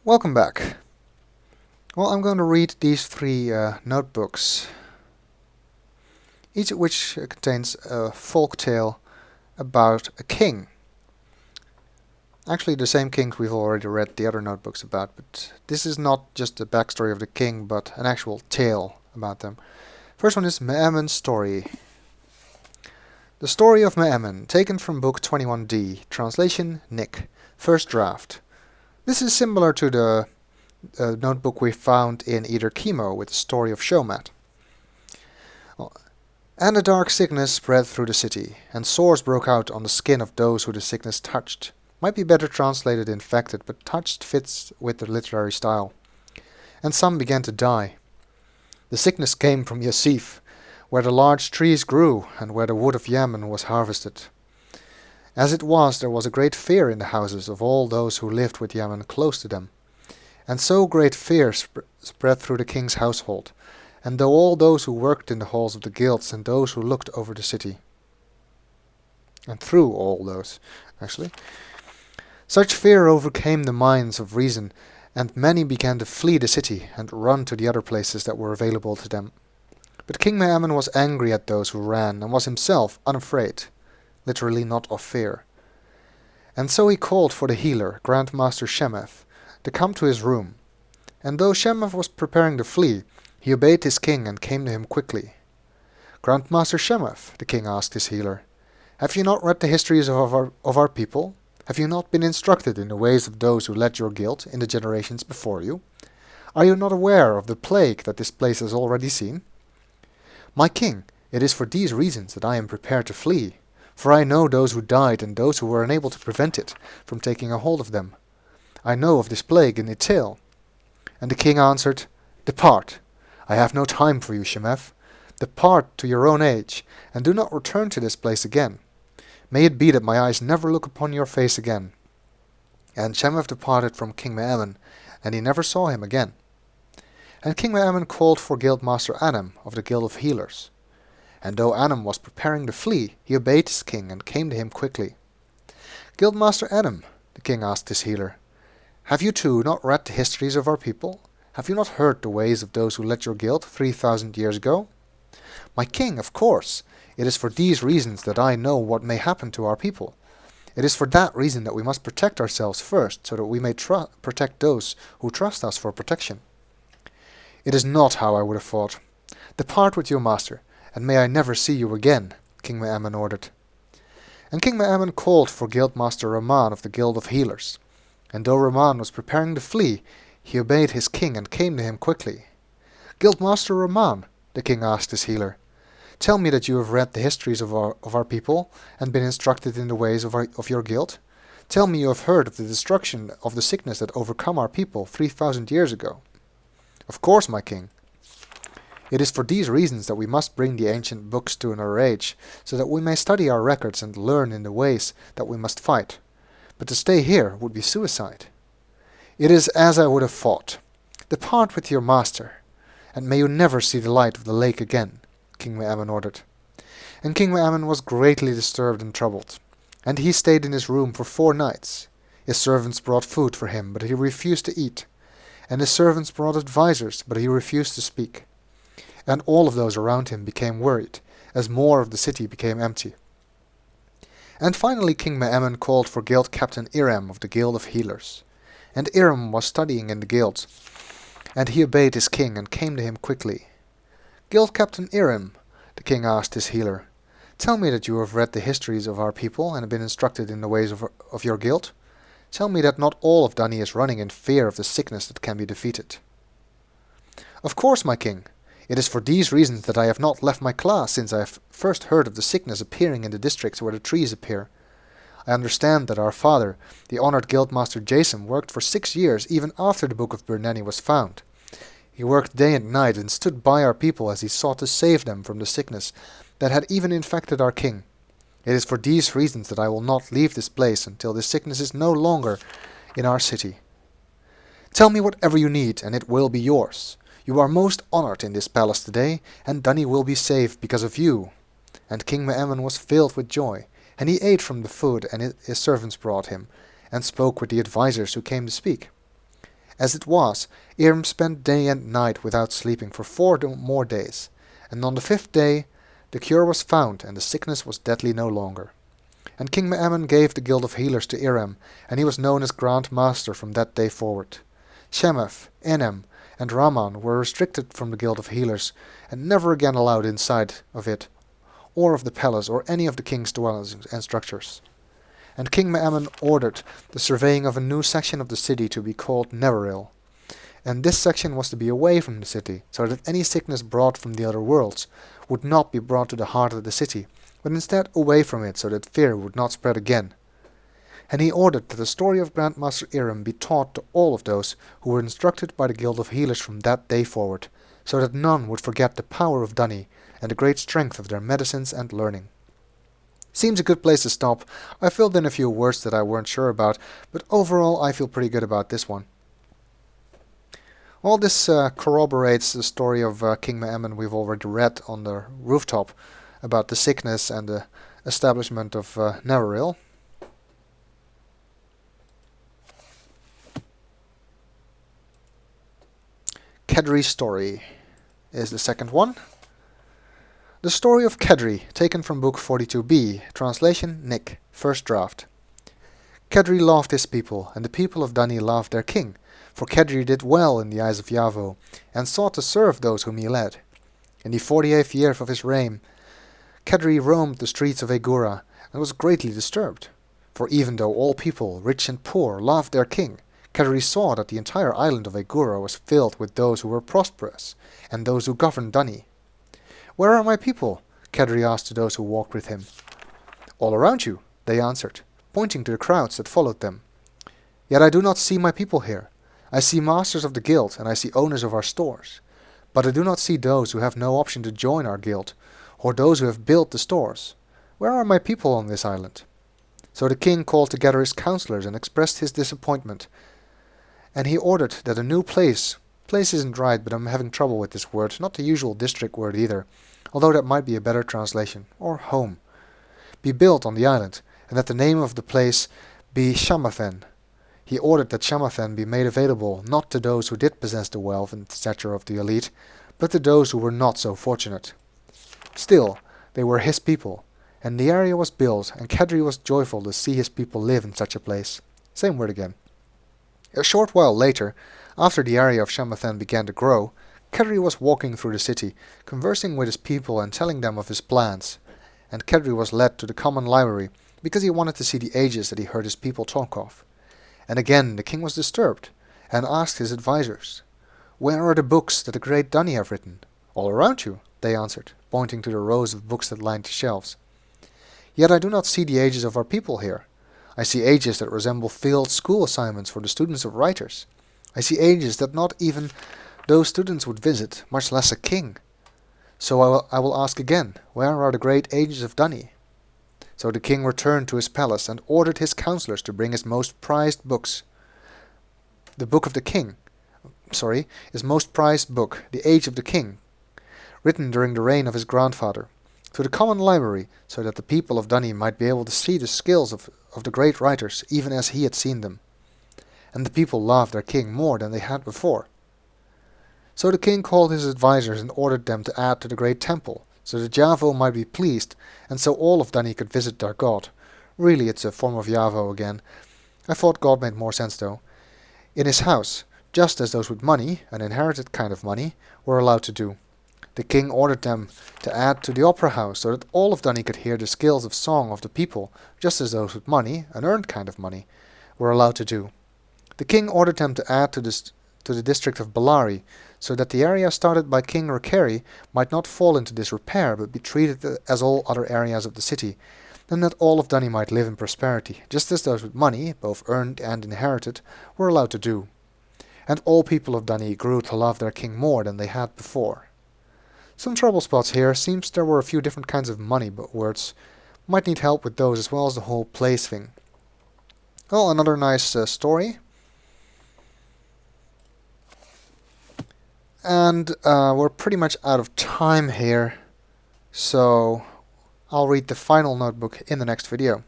Welcome back. Well, I'm going to read these three notebooks, each of which contains a folk tale about a king. Actually, the same king we've already read the other notebooks about, but this is not just the backstory of the king, but an actual tale about them. First one is Mammon's story. The story of Mammon, taken from book 21D, translation Nick, first draft. This is similar to the notebook we found in Either Chemo with the story of Showmat. And a dark sickness spread through the city, and sores broke out on the skin of those who the sickness touched. Might be better translated infected, but touched fits with the literary style. And some began to die. The sickness came from Yasif, where the large trees grew, and where the wood of Mammon was harvested. As it was, there was a great fear in the houses of all those who lived with Mammon close to them. And so great fear spread through the king's household, and though all those who worked in the halls of the guilds and those who looked over the city. And through all those, actually. Such fear overcame the minds of reason, and many began to flee the city and run to the other places that were available to them. But King Mammon was angry at those who ran, and was himself unafraid, literally not of fear. And so he called for the healer, Grandmaster Shemeth, to come to his room. And though Shemeth was preparing to flee, he obeyed his king and came to him quickly. Grandmaster Shemeth, the king asked his healer, have you not read the histories of our people? Have you not been instructed in the ways of those who led your guild in the generations before you? Are you not aware of the plague that this place has already seen? My king, it is for these reasons that I am prepared to flee, for I know those who died and those who were unable to prevent it from taking a hold of them. I know of this plague in detail. And the king answered, Depart. I have no time for you, Shemeth. Depart to your own age, and do not return to this place again. May it be that my eyes never look upon your face again. And Shemeth departed from King Mammon, and he never saw him again. And King Mammon called for Guildmaster Annam of the Guild of Healers. And though Annam was preparing to flee, he obeyed his king and came to him quickly. Guildmaster Annam, the king asked his healer, have you too not read the histories of our people? Have you not heard the ways of those who led your guild 3,000 years ago? My king, of course. It is for these reasons that I know what may happen to our people. It is for that reason that we must protect ourselves first, so that we may protect those who trust us for protection. It is not how I would have thought. Depart with your master, and may I never see you again, King Mammon ordered. And King Mammon called for Guildmaster Rahman of the Guild of Healers. And though Rahman was preparing to flee, he obeyed his king and came to him quickly. Guildmaster Rahman, the king asked his healer, tell me that you have read the histories of our people and been instructed in the ways of your guild. Tell me you have heard of the destruction of the sickness that overcome our people 3,000 years ago. Of course, my king. It is for these reasons that we must bring the ancient books to another age, so that we may study our records and learn in the ways that we must fight. But to stay here would be suicide. It is as I would have thought. Depart with your master, and may you never see the light of the lake again, King Mammon ordered. And King Mammon was greatly disturbed and troubled, and he stayed in his room for 4 nights. His servants brought food for him, but he refused to eat. And his servants brought advisers, but he refused to speak. And all of those around him became worried, as more of the city became empty. And finally King Mammon called for Guild Captain Iram of the Guild of Healers. And Iram was studying in the guild, and he obeyed his king and came to him quickly. Guild Captain Iram, the king asked his healer, tell me that you have read the histories of our people and have been instructed in the ways of your guild. Tell me that not all of Dani is running in fear of the sickness that can be defeated. Of course, my king. It is for these reasons that I have not left my class since I have first heard of the sickness appearing in the districts where the trees appear. I understand that our father, the honored Guildmaster Jason, worked for 6 years even after the Book of Berneni was found. He worked day and night and stood by our people as he sought to save them from the sickness that had even infected our king. It is for these reasons that I will not leave this place until this sickness is no longer in our city. Tell me whatever you need, and it will be yours. You are most honored in this palace today, and Dani will be saved because of you. And King Mammon was filled with joy, and he ate from the food his servants brought him, and spoke with the advisers who came to speak. As it was, Irem spent day and night without sleeping for 4 more days, and on the 5th day the cure was found and the sickness was deadly no longer. And King Mammon gave the Guild of Healers to Irem, and he was known as Grand Master from that day forward. Shemeth, Enem, and Raman were restricted from the Guild of Healers, and never again allowed inside of it, or of the palace, or any of the king's dwellings and structures. And King Mammon ordered the surveying of a new section of the city to be called Neveril. And this section was to be away from the city, so that any sickness brought from the other worlds would not be brought to the heart of the city, but instead away from it, so that fear would not spread again. And he ordered that the story of Grandmaster Irem be taught to all of those who were instructed by the Guild of Healers from that day forward, so that none would forget the power of Dunny and the great strength of their medicines and learning. Seems a good place to stop. I filled in a few words that I weren't sure about, but overall I feel pretty good about this one. All this corroborates the story of King Mammon we've already read on the rooftop about the sickness and the establishment of Neveril. Kadri's story is the second one. The story of Kadri, taken from book 42b, translation Nick, first draft. Kadri loved his people, and the people of Dunny loved their king, for Kadri did well in the eyes of Yavo, and sought to serve those whom he led. In the 48th year of his reign, Kadri roamed the streets of Agura, and was greatly disturbed. For even though all people, rich and poor, loved their king, Kadri saw that the entire island of Agura was filled with those who were prosperous, and those who governed Dunny. "Where are my people?" Kadri asked to those who walked with him. "All around you," they answered, pointing to the crowds that followed them. "Yet I do not see my people here. I see masters of the guild, and I see owners of our stores. But I do not see those who have no option to join our guild, or those who have built the stores. Where are my people on this island?" So the king called together his counselors and expressed his disappointment. And he ordered that a new place isn't right, but I'm having trouble with this word, not the usual district word either, although that might be a better translation, or home, be built on the island, and that the name of the place be Shamathen. He ordered that Shamathen be made available not to those who did possess the wealth and stature of the elite, but to those who were not so fortunate. Still, they were his people, and the area was built, and Kadri was joyful to see his people live in such a place. Same word again. A short while later, after the area of Shamathen began to grow, Kadri was walking through the city, conversing with his people and telling them of his plans. And Kadri was led to the common library, because he wanted to see the ages that he heard his people talk of. And again the king was disturbed, and asked his advisers, "Where are the books that the great Dunny have written?" "All around you," they answered, pointing to the rows of books that lined the shelves. "Yet I do not see the ages of our people here. I see ages that resemble field school assignments for the students of writers. I see ages that not even those students would visit, much less a king. So I will ask again, where are the great ages of Dunny?" So the king returned to his palace and ordered his counselors to bring his most prized books. The book of the king, his most prized book, The Age of the King, written during the reign of his grandfather, to the common library, so that the people of Dunny might be able to see the skills of the great writers, even as he had seen them. And the people loved their king more than they had before. So the king called his advisers and ordered them to add to the great temple, so that Yavo might be pleased, and so all of Dunny could visit their god. Really, it's a form of Yavo again. I thought God made more sense though. In his house, just as those with money, an inherited kind of money, were allowed to do. The king ordered them to add to the opera house, so that all of Dunny could hear the skills of song of the people, just as those with money, an earned kind of money, were allowed to do. The king ordered them to add to the district of Balari, so that the area started by King Rakeri might not fall into disrepair, but be treated as all other areas of the city, and that all of Dunny might live in prosperity, just as those with money, both earned and inherited, were allowed to do. And all people of Dunny grew to love their king more than they had before. Some trouble spots here. Seems there were a few different kinds of money words. Might need help with those as well as the whole place thing. Well, another nice story. And we're pretty much out of time here, so I'll read the final notebook in the next video.